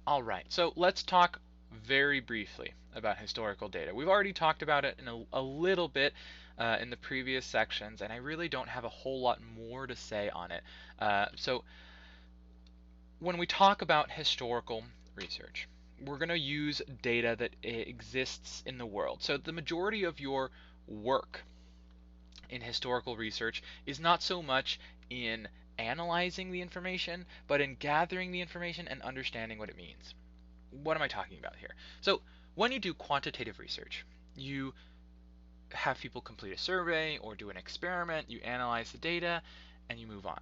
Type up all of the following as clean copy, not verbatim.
All right, so let's talk very briefly about historical data. We've already talked about it in a little bit in the previous sections, and I really don't have a whole lot more to say on it. So when we talk about historical research, we're going to use data that exists in the world. So the majority of your work in historical research is not so much in analyzing the information, but in gathering the information and understanding what it means. What am I talking about here? So when you do quantitative research, you have people complete a survey or do an experiment, you analyze the data, and you move on.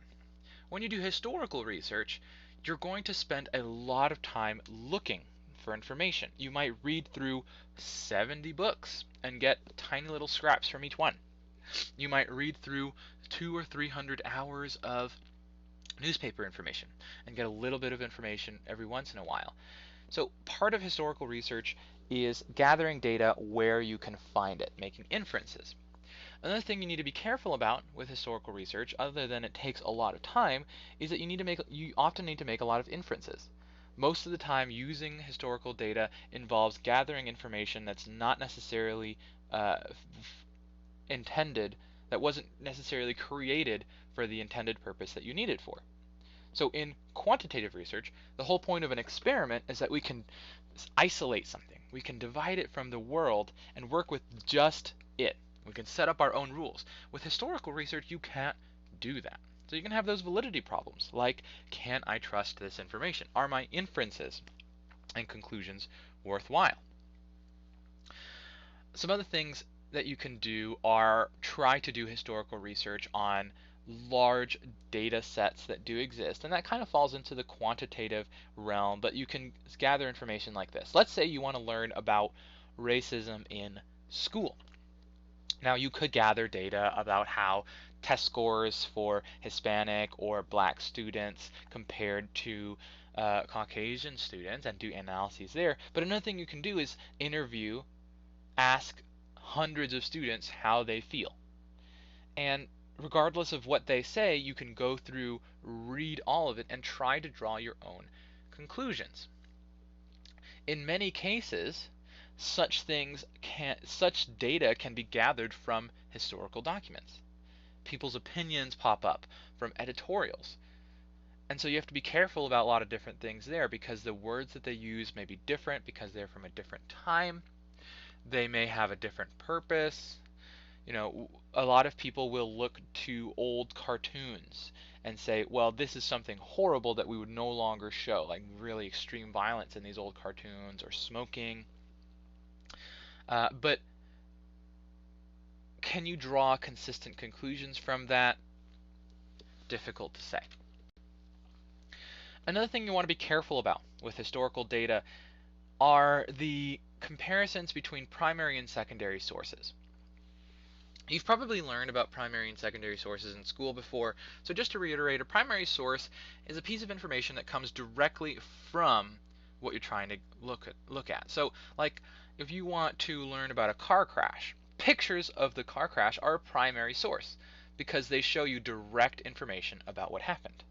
When you do historical research, you're going to spend a lot of time looking for information. You might read through 70 books and get tiny little scraps from each one. You might read through 200 or 300 hours of newspaper information and get a little bit of information every once in a while. So part of historical research is gathering data where you can find it, making inferences. Another thing you need to be careful about with historical research, other than it takes a lot of time, is that you often need to make a lot of inferences. Most of the time, using historical data involves gathering information that's not necessarily intended, that wasn't necessarily created for the intended purpose that you need it for. So in quantitative research, the whole point of an experiment is that we can isolate something. We can divide it from the world and work with just it. We can set up our own rules. With historical research, you can't do that. So you can have those validity problems, like, can I trust this information? Are my inferences and conclusions worthwhile? Some other things that you can do are try to do historical research on large data sets that do exist, and that kind of falls into the quantitative realm, but you can gather information like this. Let's say you want to learn about racism in school. Now you could gather data about how test scores for Hispanic or black students compared to Caucasian students and do analyses there. But another thing you can do is ask hundreds of students how they feel. And regardless of what they say, you can go through, read all of it, and try to draw your own conclusions. In many cases, such data can be gathered from historical documents. People's opinions pop up from editorials. And so you have to be careful about a lot of different things there because the words that they use may be different because they're from a different time. They may have a different purpose. A lot of people will look to old cartoons and say, well, this is something horrible that we would no longer show, like really extreme violence in these old cartoons or smoking. But can you draw consistent conclusions from that? Difficult to say. Another thing you want to be careful about with historical data are the comparisons between primary and secondary sources. You've probably learned about primary and secondary sources in school before, so just to reiterate, a primary source is a piece of information that comes directly from what you're trying to look at. So, like, if you want to learn about a car crash, pictures of the car crash are a primary source because they show you direct information about what happened.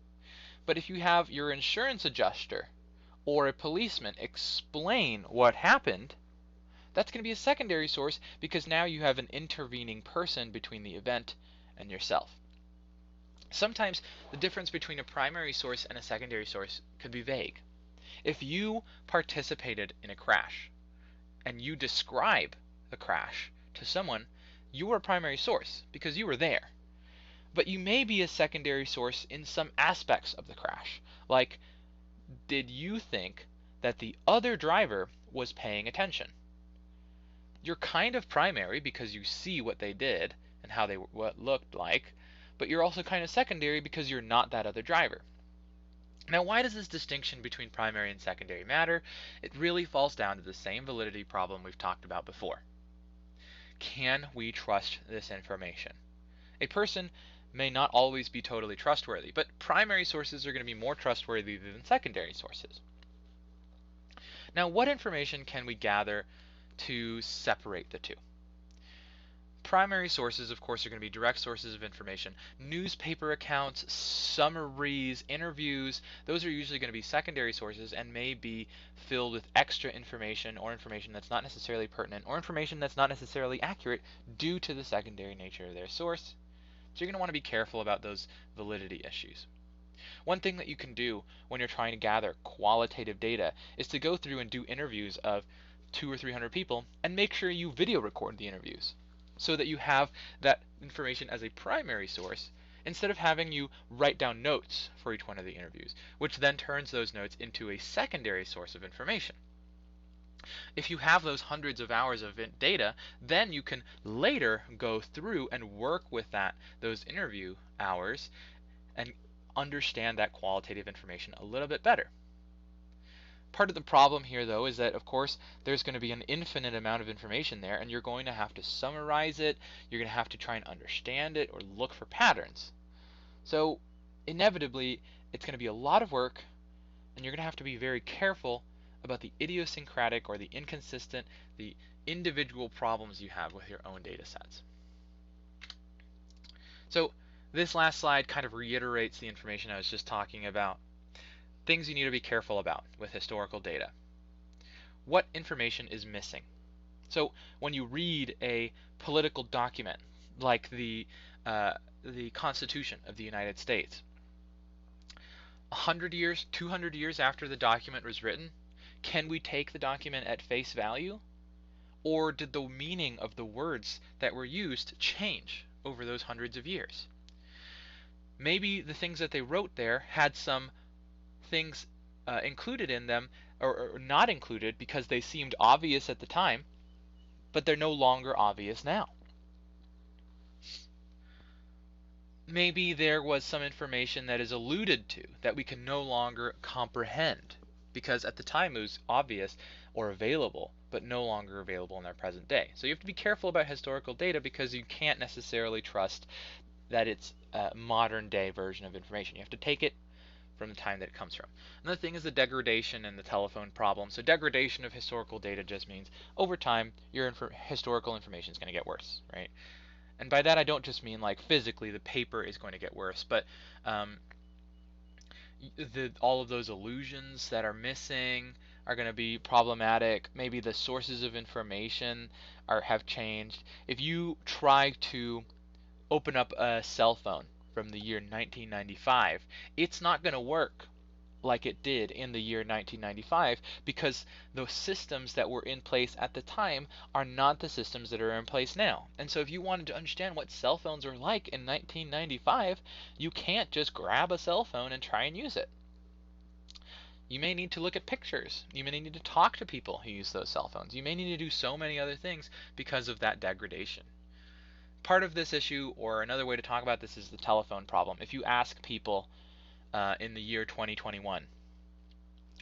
But if you have your insurance adjuster or a policeman explain what happened, that's going to be a secondary source because now you have an intervening person between the event and yourself. Sometimes the difference between a primary source and a secondary source could be vague. If you participated in a crash and you describe the crash to someone, you are a primary source because you were there. But you may be a secondary source in some aspects of the crash. Like, did you think that the other driver was paying attention? You're kind of primary because you see what they did and how they what looked like, but you're also kind of secondary because you're not that other driver. Now, why does this distinction between primary and secondary matter? It really falls down to the same validity problem we've talked about before. Can we trust this information? A person may not always be totally trustworthy, but primary sources are going to be more trustworthy than secondary sources. Now, what information can we gather to separate the two? Primary sources, of course, are going to be direct sources of information. Newspaper accounts, summaries, interviews, those are usually going to be secondary sources and may be filled with extra information or information that's not necessarily pertinent or information that's not necessarily accurate due to the secondary nature of their source. So you're going to want to be careful about those validity issues. One thing that you can do when you're trying to gather qualitative data is to go through and do interviews of 200 or 300 people and make sure you video record the interviews so that you have that information as a primary source instead of having you write down notes for each one of the interviews, which then turns those notes into a secondary source of information. If you have those hundreds of hours of data, then you can later go through and work with those interview hours and understand that qualitative information a little bit better. Part of the problem here, though, is that, of course, there's going to be an infinite amount of information there, and you're going to have to summarize it, you're going to have to try and understand it, or look for patterns. So, inevitably, it's going to be a lot of work, and you're going to have to be very careful about the idiosyncratic or the inconsistent, the individual problems you have with your own data sets. So, this last slide kind of reiterates the information I was just talking about. Things you need to be careful about with historical data. What information is missing? So when you read a political document like the Constitution of the United States, 100 years, 200 years after the document was written, can we take the document at face value? Or did the meaning of the words that were used change over those hundreds of years? Maybe the things that they wrote there had some things included in them or not included because they seemed obvious at the time, but they're no longer obvious now. Maybe there was some information that is alluded to that we can no longer comprehend because at the time it was obvious or available, but no longer available in our present day. So you have to be careful about historical data because you can't necessarily trust that it's a modern day version of information. You have to take it from the time that it comes from. Another thing is the degradation and the telephone problem. So degradation of historical data just means over time your historical information is going to get worse, right? And by that I don't just mean like physically the paper is going to get worse, but all of those illusions that are missing are going to be problematic. Maybe the sources of information have changed. If you try to open up a cell phone from the year 1995, it's not going to work like it did in the year 1995 because those systems that were in place at the time are not the systems that are in place now. And so if you wanted to understand what cell phones are like in 1995, you can't just grab a cell phone and try and use it. You may need to look at pictures. You may need to talk to people who use those cell phones. You may need to do so many other things because of that degradation. Part of this issue, or another way to talk about this, is the telephone problem. If you ask people in the year 2021,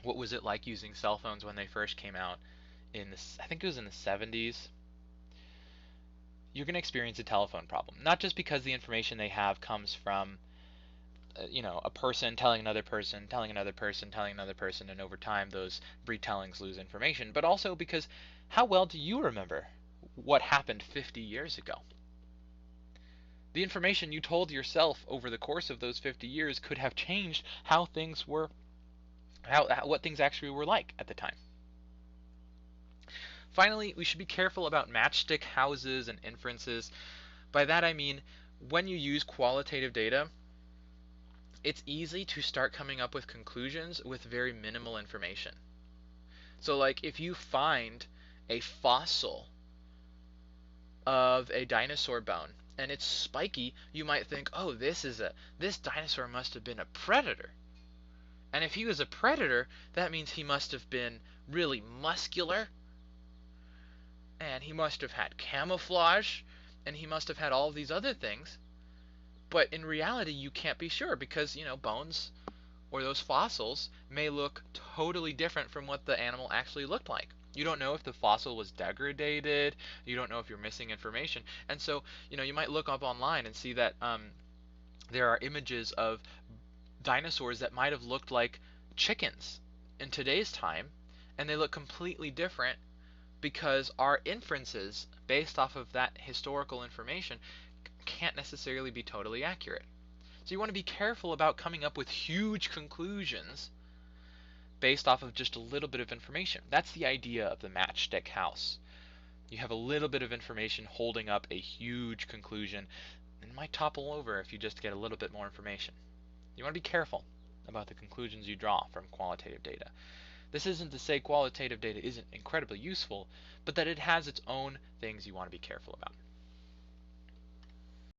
what was it like using cell phones when they first came out I think it was in the 70s, you're going to experience a telephone problem. Not just because the information they have comes from a person telling another person, telling another person, telling another person, and over time those retellings lose information, but also because how well do you remember what happened 50 years ago? The information you told yourself over the course of those 50 years could have changed how things were, what things actually were like at the time. Finally, we should be careful about matchstick houses and inferences. By that I mean, when you use qualitative data, it's easy to start coming up with conclusions with very minimal information. So like if you find a fossil of a dinosaur bone and it's spiky, you might think, oh, this dinosaur must have been a predator. And if he was a predator, that means he must have been really muscular, and he must have had camouflage, and he must have had all of these other things. But in reality, you can't be sure because, bones or those fossils may look totally different from what the animal actually looked like. You don't know if the fossil was degraded. You don't know if you're missing information. And so, you might look up online and see that there are images of dinosaurs that might have looked like chickens in today's time, and they look completely different because our inferences based off of that historical information can't necessarily be totally accurate. So you want to be careful about coming up with huge conclusions based off of just a little bit of information. That's the idea of the matchstick house. You have a little bit of information holding up a huge conclusion, and it might topple over if you just get a little bit more information. You want to be careful about the conclusions you draw from qualitative data. This isn't to say qualitative data isn't incredibly useful, but that it has its own things you want to be careful about.